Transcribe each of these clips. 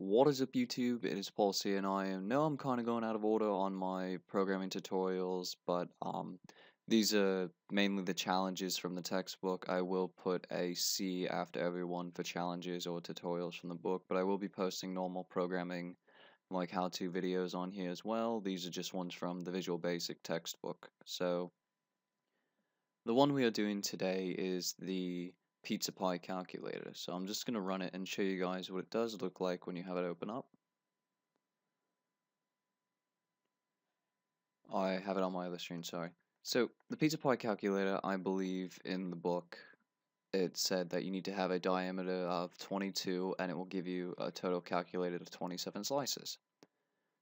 What is up YouTube? It is Pulse here, and I know I'm kind of going out of order on my programming tutorials, but these are mainly the challenges from the textbook. I will put a C after every one for challenges or tutorials from the book, but I will be posting normal programming like how-to videos on here as well. These are just ones from the Visual Basic textbook. So the one we are doing today is the pizza pie calculator. So I'm just going to run it and show you guys what it does look like when you have it open up. I have it on my other screen, sorry. So the pizza pie calculator, I believe in the book, it said that you need to have a diameter of 22 and it will give you a total calculated of 27 slices.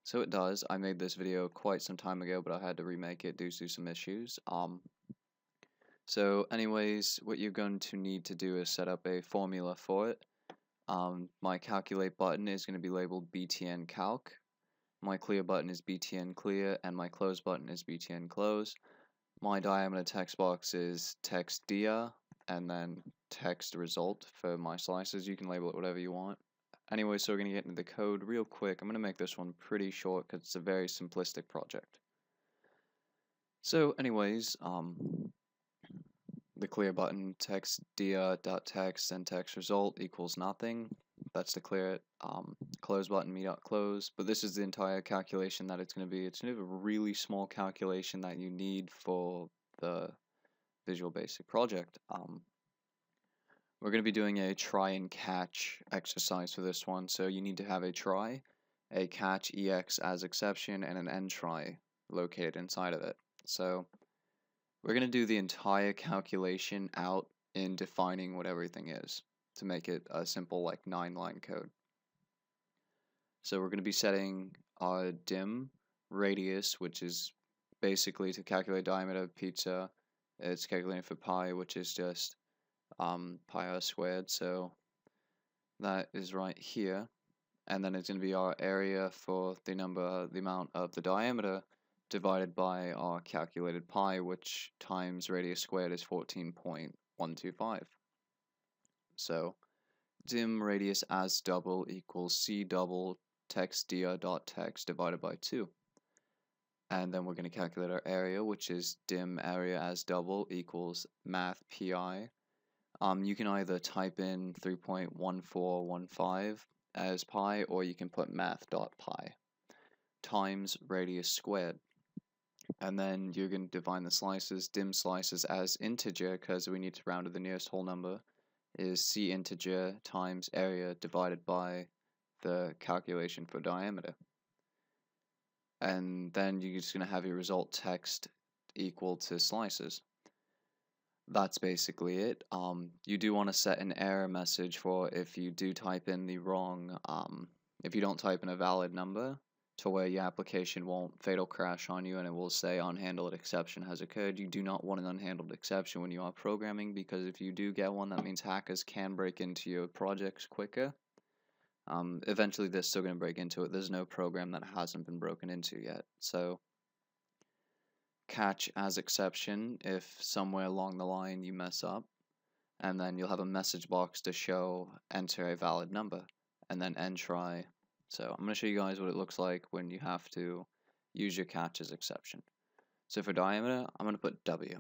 So it does. I made this video quite some time ago, but I had to remake it due to some issues. So anyways, what you're going to need to do is set up a formula for it. My calculate button is going to be labeled btn calc. My clear button is btn clear, and my close button is btn close. My diameter text box is text dia, and then text result for my slices. You can label it whatever you want. Anyway, so we're going to get into the code real quick. I'm going to make this one pretty short because it's a very simplistic project. So anyways, the clear button text dia.text and text result equals nothing. That's to clear it. Close button me.close. But this is the entire calculation that it's going to be. It's going to be a really small calculation that you need for the Visual Basic project. We're going to be doing a try and catch exercise for this one. So you need to have a try, a catch ex as exception, and an end try located inside of it. So we're going to do the entire calculation out in defining what everything is to make it a simple like 9-line code. So we're going to be setting our dim radius, which is basically to calculate diameter of pizza. It's calculating for pi, which is just pi r squared. So that is right here. And then it's going to be our area for the amount of the diameter divided by our calculated pi, which times radius squared is 14.125. So dim radius as double equals c double text dir.text divided by 2. And then we're going to calculate our area, which is dim area as double equals math pi. You can either type in 3.1415 as pi, or you can put math.pi times radius squared. And then you're going to define the slices, dim slices as integer, because we need to round to the nearest whole number, is c integer times area divided by the calculation for diameter. And then you're just going to have your result text equal to slices. That's basically it. You do want to set an error message for if you do type in the wrong, if you don't type in a valid number, to where your application won't fatal crash on you and it will say unhandled exception has occurred. You do not want an unhandled exception when you are programming, because if you do get one, that means hackers can break into your projects quicker. Eventually they're still going to break into it. There's no program that hasn't been broken into yet. So catch as exception if somewhere along the line you mess up, and then you'll have a message box to show enter a valid number, and then end try. So I'm going to show you guys what it looks like when you have to use your catch as exception. So for diameter, I'm going to put W.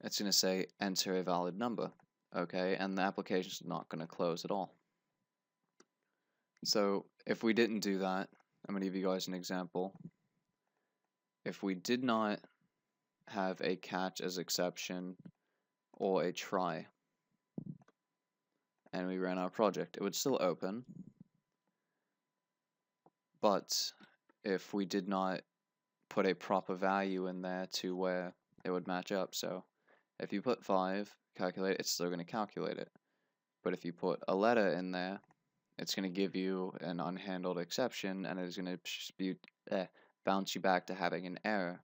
It's going to say enter a valid number, okay, and the application is not going to close at all. So if we didn't do that, I'm going to give you guys an example. If we did not have a catch as exception or a try, and we ran our project, it would still open. But if we did not put a proper value in there to where it would match up, so if you put 5, calculate, it's still going to calculate it. But if you put a letter in there, it's going to give you an unhandled exception, and it's going to bounce you back to having an error.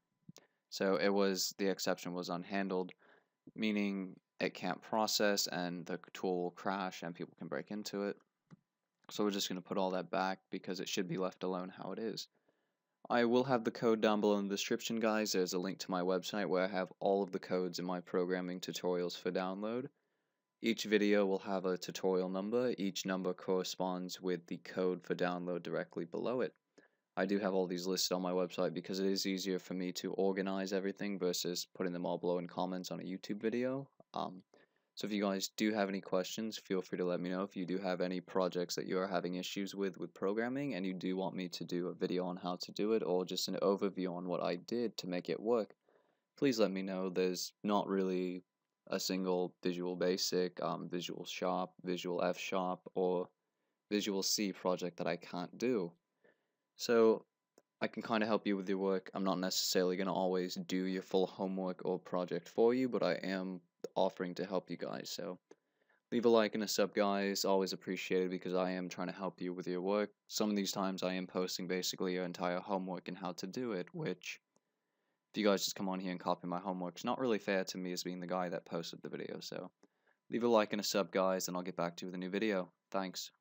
So the exception was unhandled, meaning it can't process and the tool will crash and people can break into it. So we're just going to put all that back because it should be left alone how it is. I will have the code down below in the description, guys. There's a link to my website where I have all of the codes in my programming tutorials for download. Each video will have a tutorial number. Each number corresponds with the code for download directly below it. I do have all these listed on my website because it is easier for me to organize everything versus putting them all below in comments on a YouTube video. So if you guys do have any questions, feel free to let me know. If you do have any projects that you are having issues with programming and you do want me to do a video on how to do it or just an overview on what I did to make it work, please let me know. There's not really a single Visual Basic, Visual Sharp, Visual F Sharp, or Visual C project that I can't do. So I can kind of help you with your work. I'm not necessarily going to always do your full homework or project for you, but I am offering to help you guys. So leave a like and a sub, guys. Always appreciated because I am trying to help you with your work. Some of these times I am posting basically your entire homework and how to do it, which if you guys just come on here and copy my homework, it's not really fair to me as being the guy that posted the video. So leave a like and a sub, guys, and I'll get back to you with a new video. Thanks.